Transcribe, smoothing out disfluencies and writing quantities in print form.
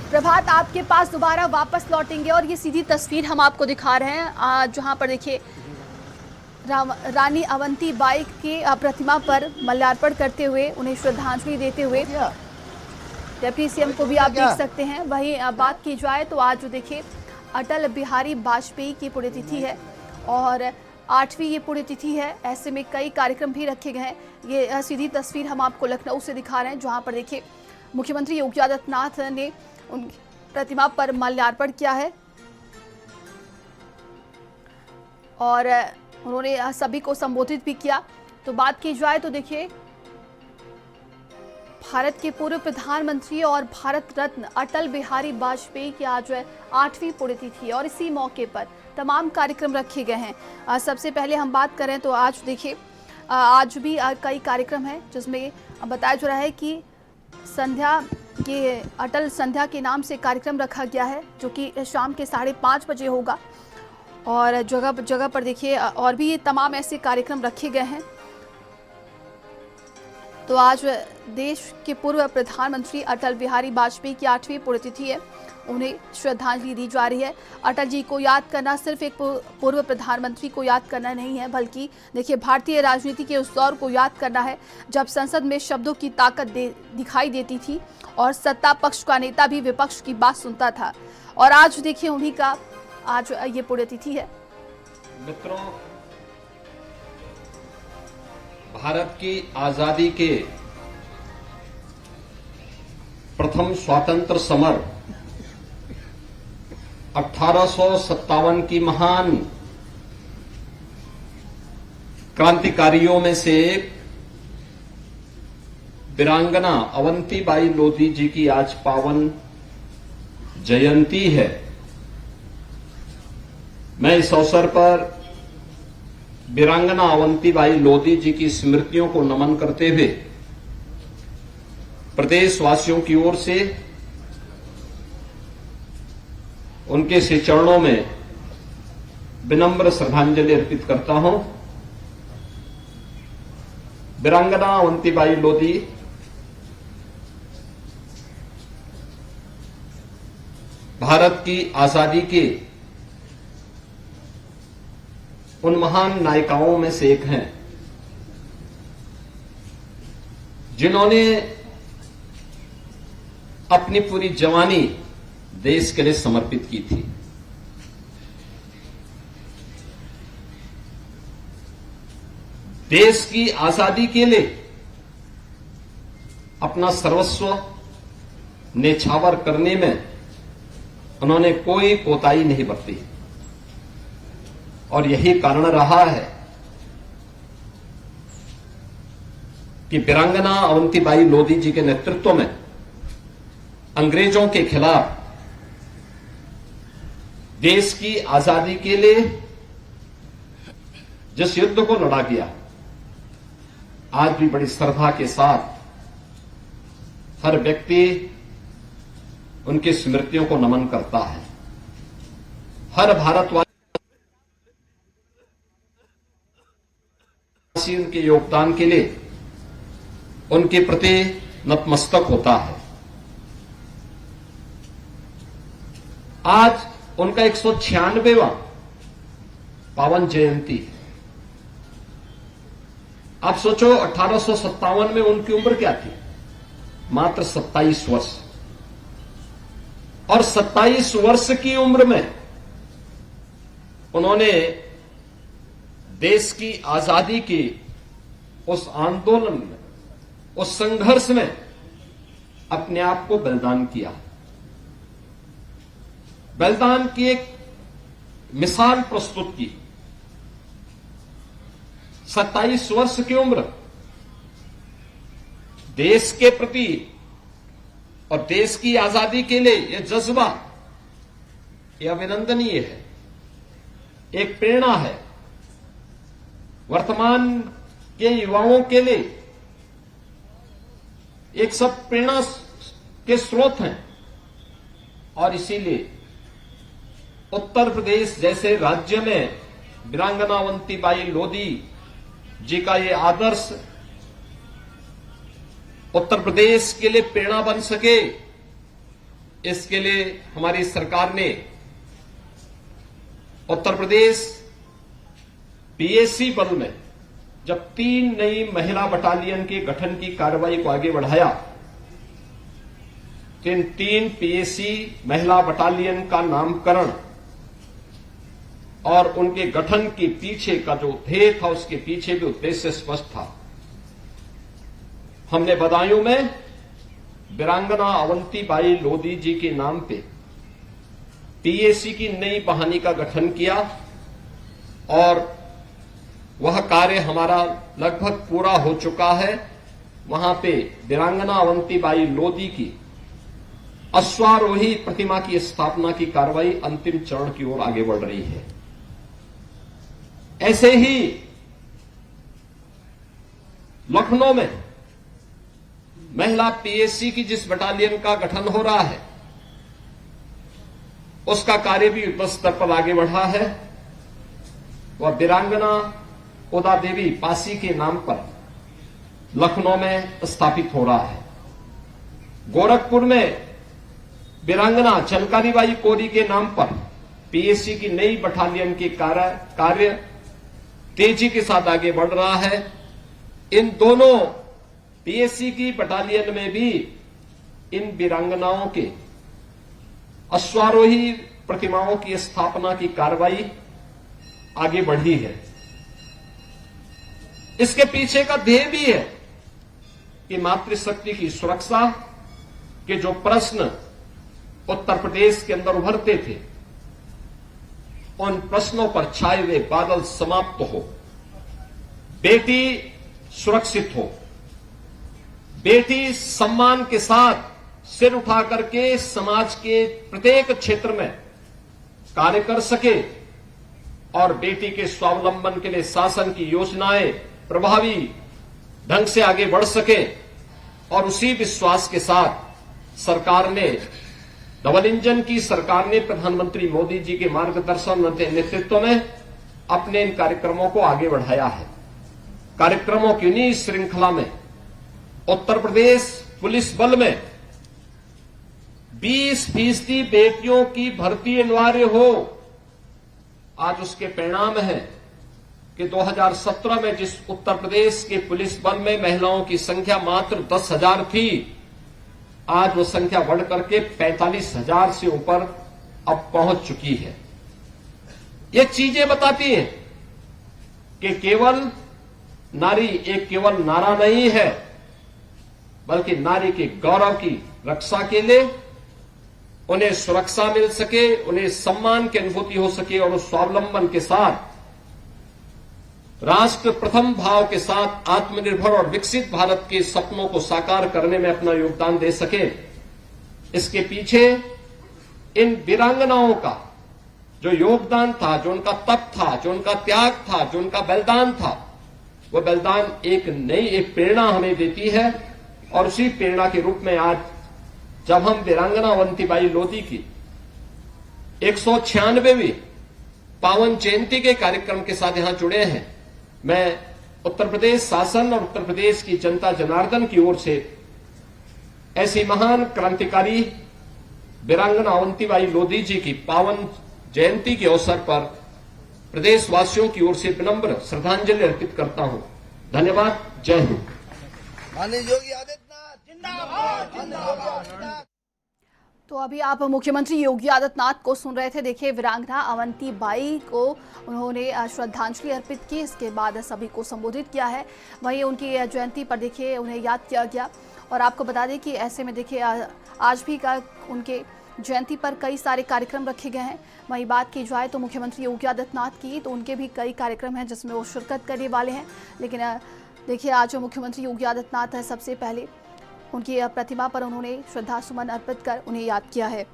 प्रभात आपके पास दोबारा वापस लौटेंगे और ये सीधी तस्वीर हम आपको दिखा रहे हैं जहां पर देखिए रानी अवंती बाई की प्रतिमा पर माल्यार्पण करते हुए उन्हें श्रद्धांजलि देते हुए डिप्टी सीएम को भी आप देख सकते हैं। वहीं बात की जाए तो आज देखिए अटल बिहारी वाजपेयी की पुण्यतिथि है और 8वीं ये पुण्यतिथि है। ऐसे में कई कार्यक्रम भी रखे गए हैं। ये सीधी तस्वीर हम आपको लखनऊ से दिखा रहे हैं जहां पर देखिए मुख्यमंत्री योगी आदित्यनाथ ने उनकी प्रतिमा पर माल्यार्पण किया है और उन्होंने सभी को संबोधित भी किया। तो बात की जाए तो देखिए भारत के पूर्व प्रधानमंत्री और भारत रत्न अटल बिहारी वाजपेयी की आज 8वीं पुण्यतिथि है और इसी मौके पर तमाम कार्यक्रम रखे गए हैं। सबसे पहले हम बात करें तो आज देखिए आज भी कई कार्यक्रम हैं जिसमें बताया जा रहा है कि संध्या के अटल संध्या के नाम से कार्यक्रम रखा गया है जो कि शाम के 5:30 बजे होगा और जगह जगह पर देखिए और भी तमाम ऐसे कार्यक्रम रखे गए हैं। तो आज देश के पूर्व प्रधानमंत्री अटल बिहारी वाजपेयी की 8वीं पुण्यतिथि है, उन्हें श्रद्धांजलि दी जा रही है। अटल जी को याद करना सिर्फ एक पूर्व प्रधानमंत्री को याद करना नहीं है बल्कि देखिए भारतीय राजनीति के उस दौर को याद करना है जब संसद में शब्दों की ताकत दिखाई देती थी और सत्ता पक्ष का नेता भी विपक्ष की बात सुनता था। और आज देखिए उन्हीं का आज ये पुण्यतिथि है। मित्रों, भारत की आजादी के प्रथम स्वतंत्र समर 1857 की महान क्रांतिकारियों में से एक वीरांगना अवंतीबाई लोधी जी की आज पावन जयंती है। मैं इस अवसर पर वीरांगना अवंतीबाई लोधी जी की स्मृतियों को नमन करते हुए प्रदेशवासियों की ओर से उनके श्री चरणों में विनम्र श्रद्धांजलि अर्पित करता हूं। वीरांगना अवंतीबाई लोधी भारत की आजादी के उन महान नायिकाओं में से एक हैं जिन्होंने अपनी पूरी जवानी देश के लिए समर्पित की थी। देश की आजादी के लिए अपना सर्वस्व न्यौछावर करने में उन्होंने कोई कोताही नहीं बरती और यही कारण रहा है कि वीरांगना अवंतीबाई लोधी जी के नेतृत्व में अंग्रेजों के खिलाफ देश की आजादी के लिए जिस युद्ध को लड़ा गया, आज भी बड़ी श्रद्धा के साथ हर व्यक्ति उनकी स्मृतियों को नमन करता है। हर भारतवासी उनके योगदान के लिए उनके प्रति नतमस्तक होता है। आज उनका 196वां पावन जयंती है। आप सोचो 1857 में उनकी उम्र क्या थी? मात्र 27 वर्ष। और 27 वर्ष की उम्र में उन्होंने देश की आजादी की उस आंदोलन में, उस संघर्ष में अपने आप को बलिदान किया। बलिदान की एक मिसाल प्रस्तुत की। 27 वर्ष की उम्र, देश के प्रति और देश की आजादी के लिए यह जज्बा, यह अभिनंदनीय है, एक प्रेरणा है। वर्तमान के युवाओं के लिए एक सब प्रेरणा के स्रोत हैं और इसीलिए उत्तर प्रदेश जैसे राज्य में वीरांगना अवंतीबाई लोधी जी का ये आदर्श उत्तर प्रदेश के लिए प्रेरणा बन सके, इसके लिए हमारी सरकार ने उत्तर प्रदेश पीएसी बल में जब 3 नई महिला बटालियन के गठन की कार्रवाई को आगे बढ़ाया, तो इन 3 पीएसी महिला बटालियन का नामकरण और उनके गठन के पीछे का जो ध्येय था, उसके पीछे भी उद्देश्य स्पष्ट था। हमने बदायूं में वीरांगना अवंतीबाई लोधी जी के नाम पे पीएसी की नई बहानी का गठन किया और वह कार्य हमारा लगभग पूरा हो चुका है। वहां पे वीरांगना अवंतीबाई लोधी की अश्वारोही प्रतिमा की स्थापना की कार्रवाई अंतिम चरण की ओर आगे बढ़ रही है। ऐसे ही लखनऊ में महिला पीएसी की जिस बटालियन का गठन हो रहा है, उसका कार्य भी युद्ध स्तर पर आगे बढ़ा है। वह वीरांगना उदा देवी पासी के नाम पर लखनऊ में स्थापित हो रहा है। गोरखपुर में वीरांगना चनकारीबाई कोरी के नाम पर पीएसी की नई बटालियन के कार्य तेजी के साथ आगे बढ़ रहा है। इन दोनों पीएसी की बटालियन में भी इन वीरांगनाओं के अश्वारोही प्रतिमाओं की स्थापना की कार्रवाई आगे बढ़ी है। इसके पीछे का ध्येय भी है कि मातृशक्ति की सुरक्षा के जो प्रश्न उत्तर प्रदेश के अंदर उभरते थे, उन प्रश्नों पर छाए हुए बादल समाप्त हो, बेटी सुरक्षित हो, बेटी सम्मान के साथ सिर उठा करके समाज के प्रत्येक क्षेत्र में कार्य कर सके और बेटी के स्वावलंबन के लिए शासन की योजनाएं प्रभावी ढंग से आगे बढ़ सके। और उसी विश्वास के साथ सरकार ने, डबल इंजन की सरकार ने प्रधानमंत्री मोदी जी के मार्गदर्शन और नेतृत्व में अपने इन कार्यक्रमों को आगे बढ़ाया है। कार्यक्रमों की इन्हीं श्रृंखला में उत्तर प्रदेश पुलिस बल में 20% बेटियों की भर्ती अनिवार्य हो। आज उसके परिणाम है कि 2017 में जिस उत्तर प्रदेश के पुलिस बल में महिलाओं की संख्या मात्र 10,000 थी, आज वो संख्या बढ़कर के 45,000 से ऊपर अब पहुंच चुकी है। ये चीजें बताती हैं कि केवल नारी एक केवल नारा नहीं है, बल्कि नारी के गौरव की रक्षा के लिए उन्हें सुरक्षा मिल सके, उन्हें सम्मान की अनुभूति हो सके और उस स्वावलंबन के साथ राष्ट्र प्रथम भाव के साथ आत्मनिर्भर और विकसित भारत के सपनों को साकार करने में अपना योगदान दे सके। इसके पीछे इन वीरांगनाओं का जो योगदान था, जो उनका तप था, जो उनका त्याग था, जो उनका बलिदान था, वो बलिदान एक प्रेरणा हमें देती है। और उसी प्रेरणा के रूप में आज जब हम वीरांगना अवंतीबाई लोधी की 196वीं पावन जयंती के कार्यक्रम के साथ यहां जुड़े हैं, मैं उत्तर प्रदेश शासन और उत्तर प्रदेश की जनता जनार्दन की ओर से ऐसी महान क्रांतिकारी वीरांगना अवंतीबाई लोधी जी की पावन जयंती के अवसर पर प्रदेशवासियों की ओर से विनम्र श्रद्धांजलि अर्पित करता हूं। धन्यवाद। जय हिंद। माननीय योगी आदित्यनाथ जिंदाबाद, जिंदाबाद। तो अभी आप मुख्यमंत्री योगी आदित्यनाथ को सुन रहे थे। देखिए, वीरांगना अवंतीबाई को उन्होंने श्रद्धांजलि अर्पित की, इसके बाद सभी को संबोधित किया है। वहीं उनकी जयंती पर देखिए उन्हें याद किया गया। और आपको बता दें कि ऐसे में देखिए आज भी उनके जयंती पर कई सारे कार्यक्रम रखे गए हैं। वहीं बात की जाए तो मुख्यमंत्री योगी आदित्यनाथ की, तो उनके भी कई कार्यक्रम हैं जिसमें वो शिरकत करने वाले हैं। लेकिन देखिए, आज जो मुख्यमंत्री योगी आदित्यनाथ है, सबसे पहले उनकी प्रतिमा पर उन्होंने श्रद्धा सुमन अर्पित कर उन्हें याद किया है।